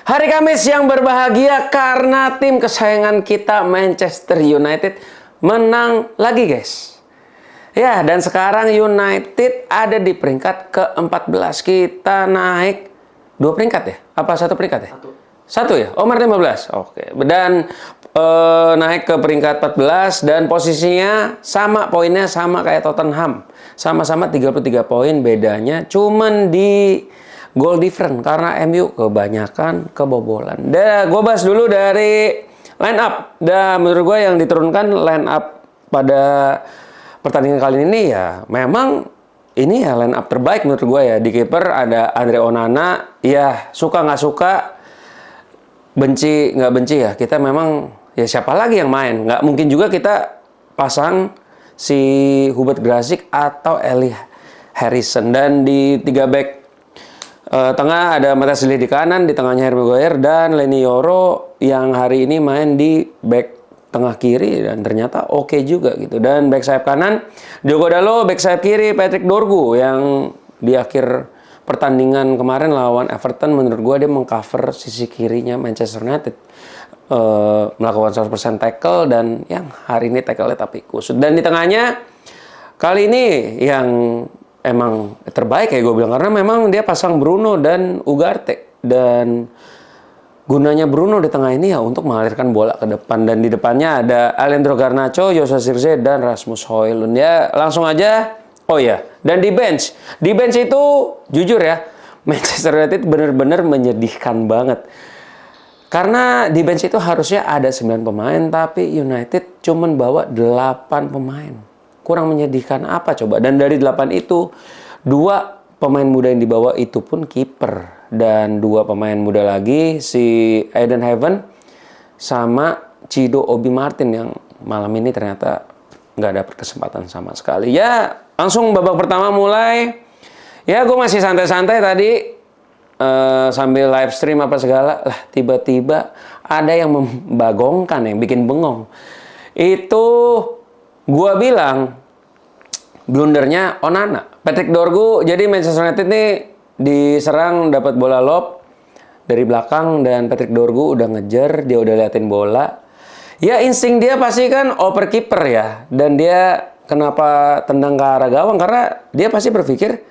Hari Kamis yang berbahagia karena tim kesayangan kita Manchester United menang lagi, guys. Ya, dan sekarang United ada di peringkat ke-14. Kita naik 2 peringkat ya? Apa 1 peringkat ya? Satu ya? Oh, 15. Oke. Dan naik ke peringkat 14 dan posisinya sama, poinnya sama kayak Tottenham. Sama-sama 33 poin, bedanya cuman di goal different karena MU kebanyakan kebobolan. Gue bahas dulu dari line up. Menurut gue yang diturunkan line up pada pertandingan kali ini ya memang ini ya line up terbaik menurut gue ya. Di kiper ada Andre Onana. Ya suka nggak suka, benci nggak benci ya. Kita memang ya siapa lagi yang main? Nggak mungkin juga kita pasang si Hubert Grasik atau Eli Harrison. Dan di 3 back tengah ada Matthias de Ligt di kanan, di tengahnya Harry Maguire dan Leny Yoro yang hari ini main di back tengah kiri dan ternyata oke juga gitu. Dan back sayap kanan Diogo Dalot, back sayap kiri Patrick Dorgu yang di akhir pertandingan kemarin lawan Everton menurut gue dia mengcover sisi kirinya Manchester United. Melakukan 100% tackle dan yang hari ini tackle-nya tapi kusut. Dan di tengahnya kali ini yang emang terbaik ya gue bilang karena memang dia pasang Bruno dan Ugarte, dan gunanya Bruno di tengah ini ya untuk mengalirkan bola ke depan, dan di depannya ada Alejandro Garnacho, Jose Zirkzee dan Rasmus Højlund. Ya langsung aja. Oh ya, dan di bench itu jujur ya Manchester United benar-benar menyedihkan banget. Karena di bench itu harusnya ada 9 pemain tapi United cuman bawa 8 pemain. Kurang menyedihkan apa coba? Dan dari 8 itu 2 pemain muda yang dibawa itu pun kiper, dan 2 pemain muda lagi si Aiden Heaven sama Cido Obi Martin yang malam ini ternyata nggak dapat kesempatan sama sekali. Ya langsung babak pertama mulai. Ya gue masih santai-santai tadi sambil live stream apa segala lah, tiba-tiba ada yang membagongkan, yang bikin bengong. Itu gua bilang blundernya Onana. Patrick Dorgu, jadi Manchester United nih diserang dapat bola lob dari belakang dan Patrick Dorgu udah ngejar, dia udah liatin bola. Ya insting dia pasti kan oper kiper ya. Dan dia kenapa tendang ke arah gawang karena dia pasti berpikir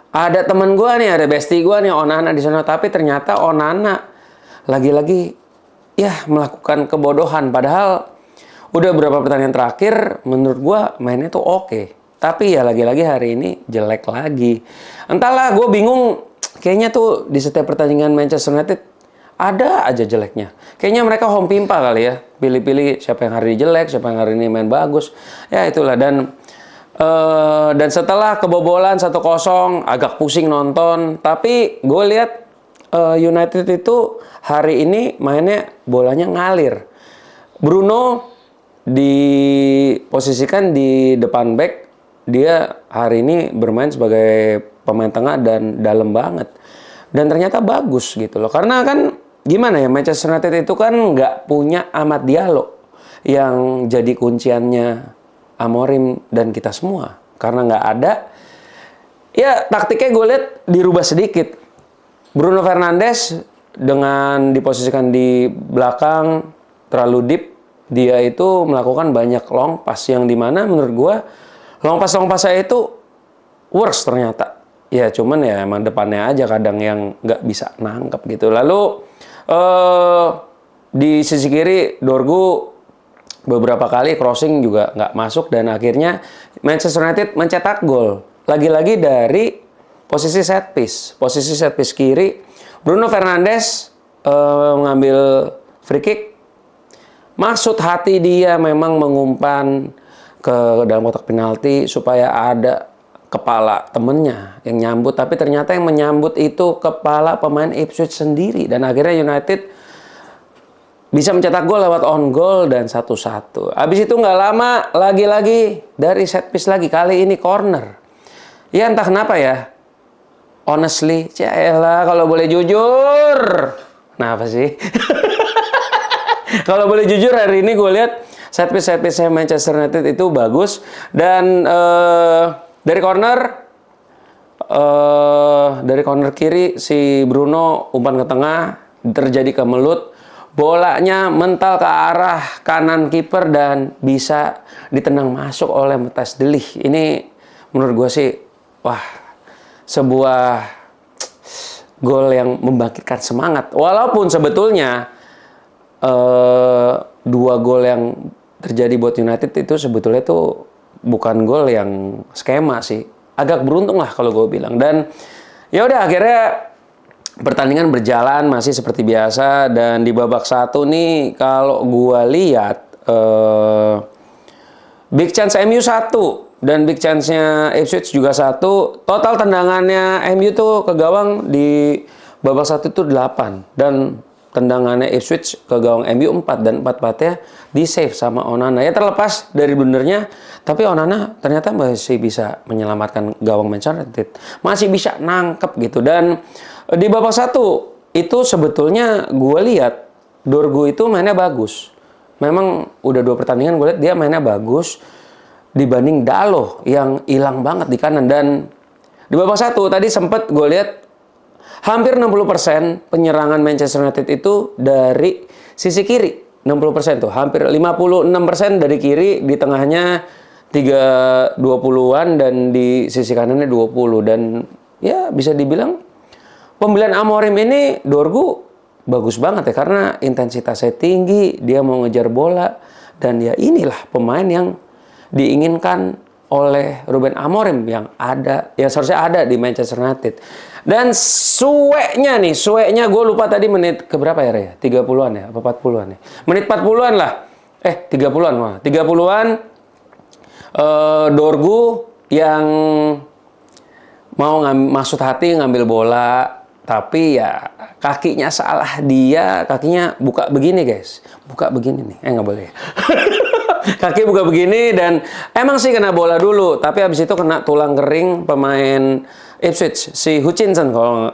ada teman gua nih, ada bestie gua nih Onana di sana, tapi ternyata Onana lagi-lagi ya melakukan kebodohan padahal udah beberapa pertandingan terakhir menurut gua mainnya tuh oke. Tapi ya lagi-lagi hari ini jelek lagi. Entahlah, gue bingung. Kayaknya tuh di setiap pertandingan Manchester United ada aja jeleknya. Kayaknya mereka home pimpa kali ya. Pilih-pilih siapa yang hari ini jelek, siapa yang hari ini main bagus. Ya itulah. Dan setelah kebobolan 1-0 agak pusing nonton. Tapi gue lihat United itu hari ini mainnya bolanya ngalir. Bruno diposisikan di depan back. Dia hari ini bermain sebagai pemain tengah dan dalam banget. Dan ternyata bagus gitu loh. Karena kan gimana ya, Manchester United itu kan nggak punya Amad Diallo yang jadi kunciannya Amorim dan kita semua. Karena nggak ada, ya taktiknya gue lihat dirubah sedikit. Bruno Fernandes dengan diposisikan di belakang terlalu deep, dia itu melakukan banyak long pass yang dimana menurut gue long pass saya itu works ternyata. Ya cuman ya emang depannya aja kadang yang nggak bisa nangkep gitu. Lalu di sisi kiri Dorgu beberapa kali crossing juga nggak masuk dan akhirnya Manchester United mencetak gol. Lagi-lagi dari posisi set piece. Posisi set piece kiri Bruno Fernandes mengambil free kick. Maksud hati dia memang mengumpan ke dalam kotak penalti supaya ada kepala temennya yang nyambut, tapi ternyata yang menyambut itu kepala pemain Ipswich sendiri dan akhirnya United bisa mencetak gol lewat on goal dan 1-1. Habis itu nggak lama lagi-lagi dari set piece lagi, kali ini corner. Ya entah kenapa ya, honestly, cialah kalau boleh jujur, kenapa sih? Kalau boleh jujur hari ini gue lihat set piece Manchester United itu bagus dan dari corner kiri si Bruno umpan ke tengah, terjadi kemelut, bolanya mental ke arah kanan kiper dan bisa ditendang masuk oleh Matthijs de Ligt. Ini menurut gue sih, wah, sebuah gol yang membangkitkan semangat. Walaupun sebetulnya dua gol yang terjadi buat United itu sebetulnya tuh bukan gol yang skema sih. Agak beruntung lah kalau gue bilang. Dan ya udah akhirnya pertandingan berjalan masih seperti biasa, dan di babak 1 nih kalau gue lihat big chance MU 1 dan big chance-nya Ipswich juga 1. Total tendangannya MU tuh ke gawang di babak 1 itu 8, dan tendangannya Ipswich ke gawang MU 4, dan 4-4-nya di save sama Onana. Ya terlepas dari blundernya, tapi Onana ternyata masih bisa menyelamatkan gawang Manchester United. Masih bisa nangkep gitu. Dan di babak 1 itu sebetulnya gue lihat Dorgu itu mainnya bagus. Memang udah 2 pertandingan gue lihat dia mainnya bagus dibanding Dalot yang hilang banget di kanan. Dan di babak 1 tadi sempat gue lihat hampir 60% penyerangan Manchester United itu dari sisi kiri. 60% tuh, hampir 56% dari kiri, di tengahnya 20-an, dan di sisi kanannya 20. Dan ya bisa dibilang pembelian Amorim ini Dorgu bagus banget ya, karena intensitasnya tinggi, dia mau ngejar bola, dan ya inilah pemain yang diinginkan oleh Ruben Amorim yang seharusnya ada di Manchester United. Dan sueknya gue lupa tadi menit keberapa ya, Rey? 30-an ya, apa 40-an ya? Menit 40-an lah. 30-an mah. 30-an Dorgu yang mau maksud hati ngambil bola, tapi ya kakinya salah dia, kakinya buka begini guys. Buka begini nih, nggak boleh. Kaki buka begini, dan emang sih kena bola dulu, tapi habis itu kena tulang kering pemain Ipswich, si Hutchinson, kalau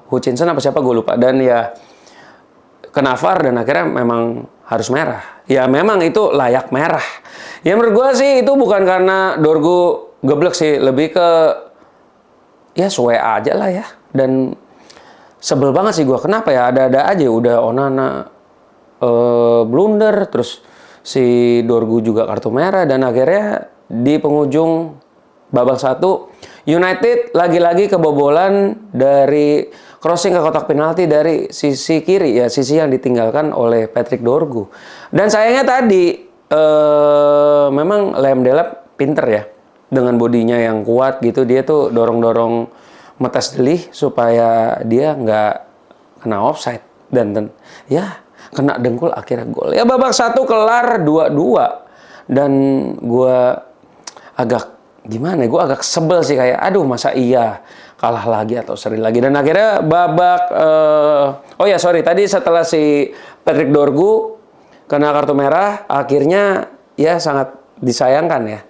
Hutchinson apa siapa gue lupa, dan ya kena VAR, dan akhirnya memang harus merah. Ya memang itu layak merah. Ya menurut gue sih itu bukan karena Dorgu geblek sih, lebih ke ya suwe aja lah ya. Dan sebel banget sih gue, kenapa ya ada-ada aja udah Onana blunder, terus si Dorgu juga kartu merah, dan akhirnya di penghujung babak 1 United lagi-lagi kebobolan dari crossing ke kotak penalti dari sisi kiri, ya sisi yang ditinggalkan oleh Patrick Dorgu. Dan sayangnya tadi memang Liam Delap pinter ya, dengan bodinya yang kuat gitu, dia tuh dorong-dorong Matthijs de Ligt supaya dia nggak kena offside, dan ya kena dengkul, akhirnya gol. Ya babak 1 kelar 2-2. Dan gue agak gimana? Gue agak sebel sih, kayak aduh masa iya kalah lagi atau seri lagi. Dan akhirnya babak tadi setelah si Patrick Dorgu kena kartu merah, akhirnya ya sangat disayangkan ya.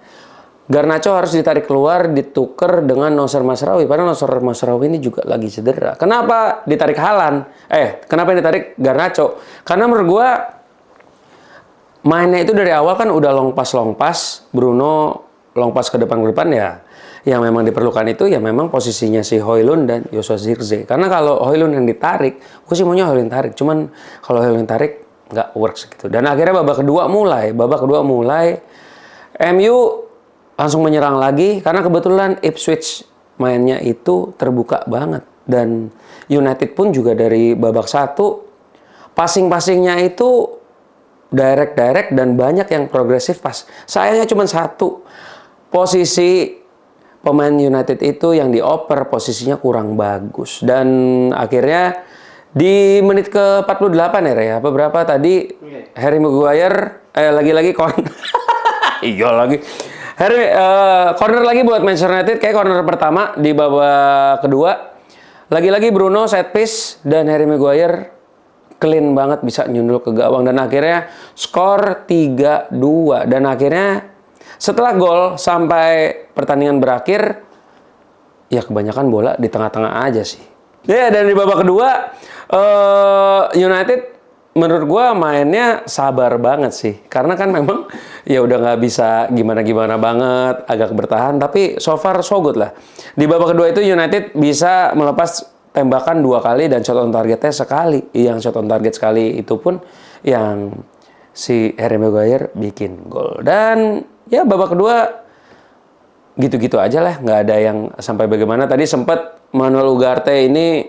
Garnacho harus ditarik keluar, ditukar dengan Noussair Mazraoui. Padahal Noussair Mazraoui ini juga lagi cedera. Kenapa ditarik Haaland? Kenapa ditarik Garnacho? Karena menurut gue mainnya itu dari awal kan udah long pass. Bruno long pass ke depan ya. Yang memang diperlukan itu ya memang posisinya si Højlund dan Joshua Zirkzee. Karena kalau Højlund yang ditarik, gue sih maunya Højlund tarik. Cuman kalau Højlund tarik nggak works gitu. Dan akhirnya babak kedua mulai MU langsung menyerang lagi, karena kebetulan Ipswich mainnya itu terbuka banget, dan United pun juga dari babak 1 passing-passingnya itu direct dan banyak yang progresif pas. Sayangnya cuma 1 posisi pemain United itu yang dioper posisinya kurang bagus, dan akhirnya di menit ke 48 ya, berapa tadi Harry Maguire lagi-lagi iya lagi corner lagi buat Manchester United, kayak corner pertama di babak kedua. Lagi-lagi Bruno set piece, dan Harry Maguire clean banget bisa nyundul ke gawang, dan akhirnya skor 3-2. Dan akhirnya setelah gol sampai pertandingan berakhir, ya kebanyakan bola di tengah-tengah aja sih. Ya, dan di babak kedua United menurut gue mainnya sabar banget sih, karena kan memang ya udah nggak bisa gimana-gimana banget, agak bertahan, tapi so far so good lah. Di babak kedua itu United bisa melepas tembakan 2 kali dan shot on targetnya sekali. Yang shot on target sekali itu pun yang si Harry Maguire bikin gol. Dan ya babak kedua gitu-gitu aja lah, nggak ada yang sampai bagaimana. Tadi sempat Manuel Ugarte ini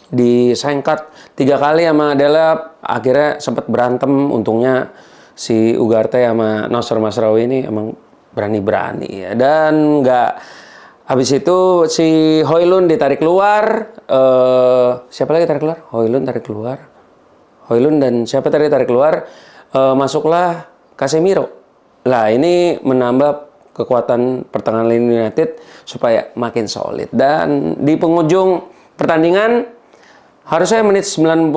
disengkat 3 kali sama Delap, akhirnya sempat berantem. Untungnya si Ugarte sama Nosor Masraoui ini emang berani-berani ya. Dan nggak, habis itu si Højlund ditarik keluar. Siapa lagi tarik keluar? Højlund tarik keluar. Højlund dan siapa tadi tarik keluar? Masuklah Casemiro. Lah ini menambah kekuatan pertahanan United supaya makin solid. Dan di penghujung pertandingan harusnya menit 90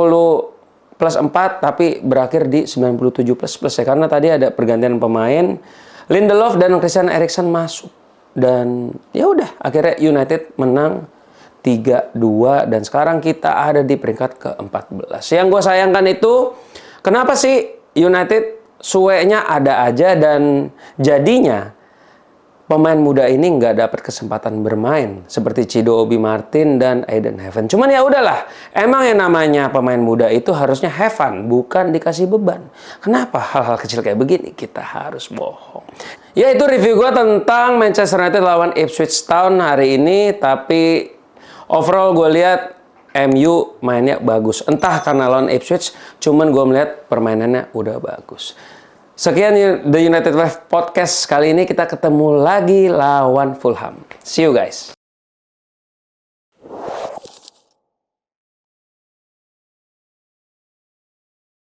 plus 4 tapi berakhir di 97 plus ya, karena tadi ada pergantian pemain. Lindelof dan Christian Eriksen masuk. Dan ya udah, akhirnya United menang 3-2 dan sekarang kita ada di peringkat ke-14. Yang gue sayangkan itu, kenapa sih United suenya ada aja dan jadinya pemain muda ini nggak dapat kesempatan bermain seperti Cido Obi Martin dan Aiden Heaven. Cuman ya udahlah, emang yang namanya pemain muda itu harusnya have fun, bukan dikasih beban. Kenapa hal-hal kecil kayak begini kita harus bohong? Ya itu review gue tentang Manchester United lawan Ipswich Town hari ini. Tapi overall gue lihat MU mainnya bagus. Entah karena lawan Ipswich, cuman gue melihat permainannya udah bagus. Sekian The United Life Podcast kali ini, kita ketemu lagi lawan Fulham. See you guys.